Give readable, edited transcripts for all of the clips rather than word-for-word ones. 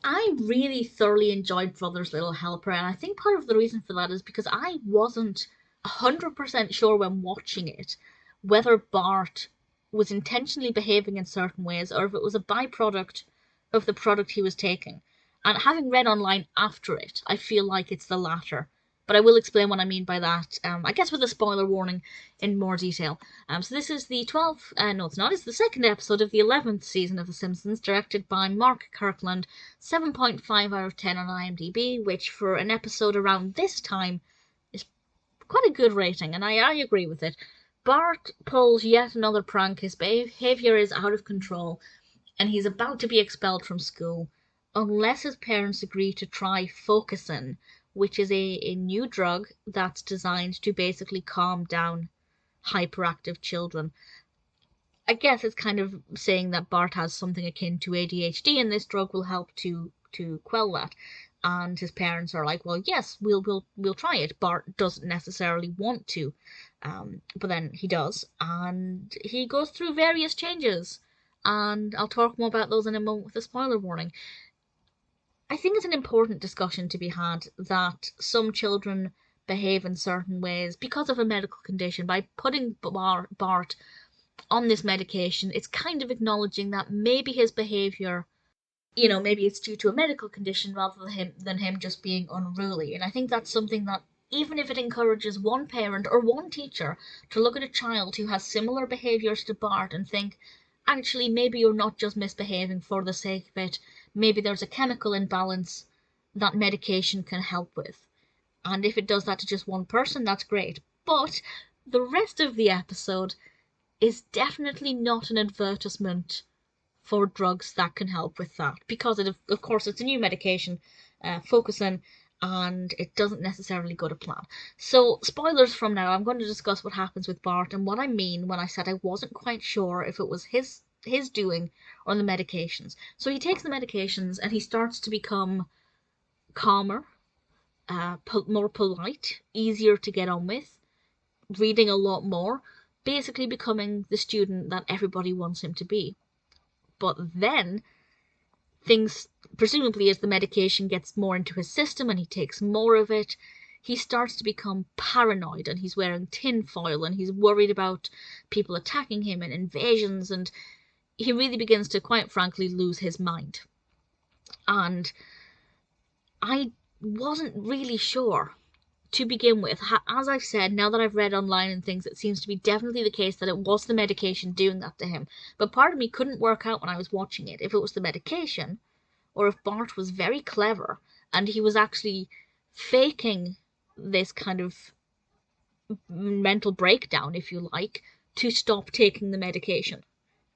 I really thoroughly enjoyed Brother's Little Helper, and I think part of the reason for that is because I wasn't 100% sure when watching it whether Bart was intentionally behaving in certain ways or if it was a byproduct of the product he was taking. And having read online after it, I feel like it's the latter. But I will explain what I mean by that, I guess with a spoiler warning in more detail. So this is the 12th, no it's not, it's the second episode of the 11th season of The Simpsons, directed by Mark Kirkland, 7.5 out of 10 on IMDb, which for an episode around this time is quite a good rating, and I agree with it. Bart pulls yet another prank, his behaviour is out of control, and he's about to be expelled from school, unless his parents agree to try Focusin, which is a new drug that's designed to basically calm down hyperactive children. I guess it's kind of saying that Bart has something akin to ADHD, and this drug will help to quell that. And his parents are like, "Well, yes, we'll try it." Bart doesn't necessarily want to, but then he does, and he goes through various changes. And I'll talk more about those in a moment with a spoiler warning. I think it's an important discussion to be had that some children behave in certain ways because of a medical condition. By putting Bart on this medication, it's kind of acknowledging that maybe his behavior, maybe it's due to a medical condition rather than him just being unruly. And I think that's something that, even if it encourages one parent or one teacher to look at a child who has similar behaviors to Bart and think, actually, maybe you're not just misbehaving for the sake of it, maybe there's a chemical imbalance that medication can help with. And if it does that to just one person, that's great. But the rest of the episode is definitely not an advertisement for drugs that can help with that, because of course it's a new medication, Focusin, and it doesn't necessarily go to plan. So, spoilers from now. I'm going to discuss what happens with Bart and what I mean when I said I wasn't quite sure if it was his doing or the medications. So he takes the medications and he starts to become calmer, more polite, easier to get on with, reading a lot more, basically becoming the student that everybody wants him to be. But then things, presumably as the medication gets more into his system and he takes more of it, he starts to become paranoid, and he's wearing tinfoil, and he's worried about people attacking him and invasions, and he really begins to, quite frankly, lose his mind. And I wasn't really sure to begin with. As I've said, now that I've read online and things, it seems to be definitely the case that it was the medication doing that to him. But part of me couldn't work out when I was watching it if it was the medication or if Bart was very clever and he was actually faking this kind of mental breakdown, if you like, to stop taking the medication.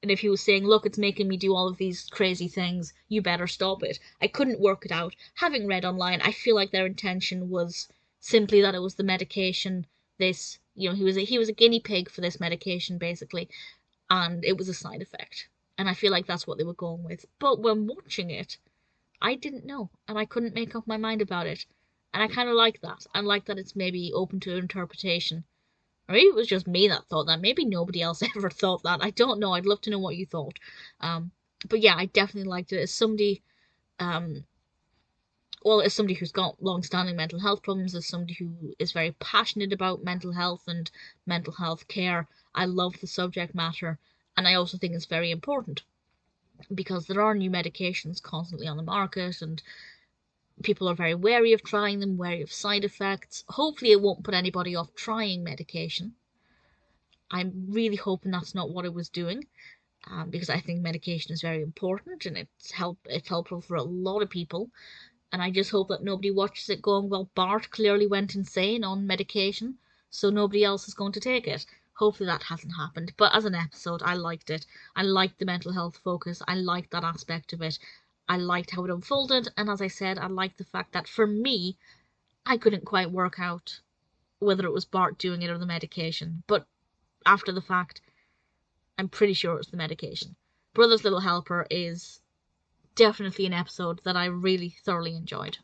And if he was saying, "Look, it's making me do all of these crazy things, you better stop it." I couldn't work it out. Having read online, I feel like their intention was simply that it was the medication. This, he was a guinea pig for this medication, basically, and it was a side effect. And I feel like that's what they were going with. But when watching it, I didn't know, and I couldn't make up my mind about it. And I kind of like that. I like that it's maybe open to interpretation. Or maybe it was just me that thought that. Maybe nobody else ever thought that. I don't know. I'd love to know what you thought. But yeah, I definitely liked it. Um, as somebody who's got long-standing mental health problems, as somebody who is very passionate about mental health and mental health care, I love the subject matter, and I also think it's very important because there are new medications constantly on the market, and people are very wary of trying them, wary of side effects. Hopefully it won't put anybody off trying medication. I'm really hoping that's not what it was doing, because I think medication is very important and it's helpful for a lot of people. And I just hope that nobody watches it going, "Well, Bart clearly went insane on medication, so nobody else is going to take it." Hopefully that hasn't happened. But as an episode, I liked it. I liked the mental health focus. I liked that aspect of it. I liked how it unfolded. And as I said, I liked the fact that for me, I couldn't quite work out whether it was Bart doing it or the medication. But after the fact, I'm pretty sure it was the medication. Brother's Little Helper is definitely an episode that I really thoroughly enjoyed.